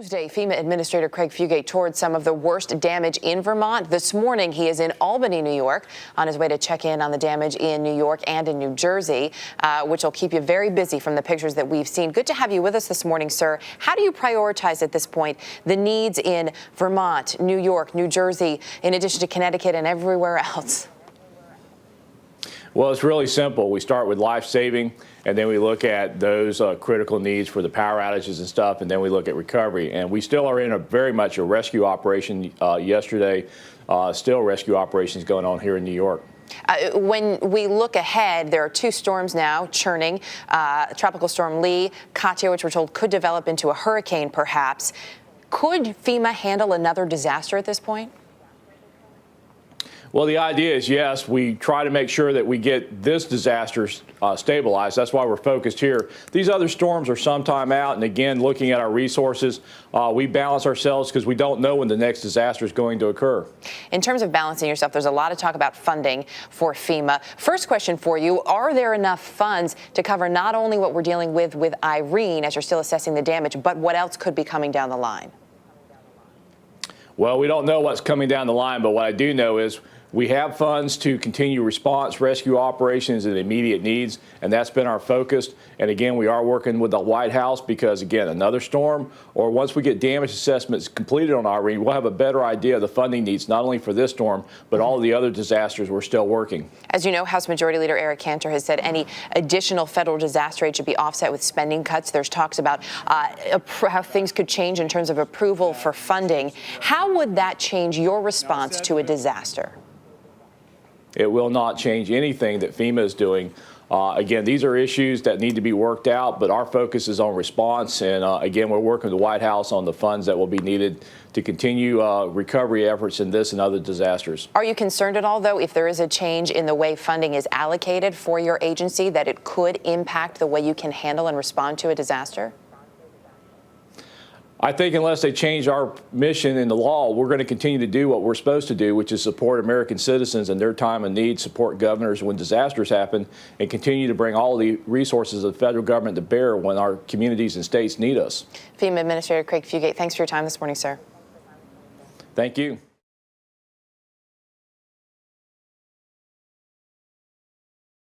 Tuesday, FEMA Administrator Craig Fugate toured some of the worst damage in Vermont. This morning, he is in Albany, New York, on his way to check in on the damage in New York and in New Jersey, which will keep you very busy from the pictures that we've seen. Good to have you with us this morning, sir. How do you prioritize at this point the needs in Vermont, New York, New Jersey, in addition to Connecticut and everywhere else? Well, it's really simple. We start with life saving, and then we look at those critical needs for the power outages and stuff, and then we look at recovery. And we still are in very much a rescue operation yesterday, still rescue operations going on here in New York. When we look ahead, there are two storms now churning, Tropical Storm Lee, Katia, which we're told could develop into a hurricane perhaps. Could FEMA handle another disaster at this point? Well, the idea is, yes, we try to make sure that we get this disaster stabilized. That's why we're focused here. These other storms are sometime out, and again, looking at our resources, we balance ourselves because we don't know when the next disaster is going to occur. In terms of balancing yourself, there's a lot of talk about funding for FEMA. First question for you, are there enough funds to cover not only what we're dealing with Irene, as you're still assessing the damage, but what else could be coming down the line? Well, we don't know what's coming down the line, but what I do know is we have funds to continue response, rescue operations, and immediate needs, and that's been our focus. And again, we are working with the White House because, again, another storm, or once we get damage assessments completed on Irene, we'll have a better idea of the funding needs, not only for this storm, but all of the other disasters we're still working. As you know, House Majority Leader Eric Cantor has said any additional federal disaster aid should be offset with spending cuts. There's talks about how things could change in terms of approval for funding. How would that change your response to a disaster? It will not change anything that FEMA is doing. Again, these are issues that need to be worked out, but our focus is on response. And again, we're working with the White House on the funds that will be needed to continue recovery efforts in this and other disasters. Are you concerned at all, though, if there is a change in the way funding is allocated for your agency, that it could impact the way you can handle and respond to a disaster? I think unless they change our mission in the law, we're going to continue to do what we're supposed to do, which is support American citizens in their time of need, support governors when disasters happen, and continue to bring all the resources of the federal government to bear when our communities and states need us. FEMA Administrator Craig Fugate, thanks for your time this morning, sir. Thank you.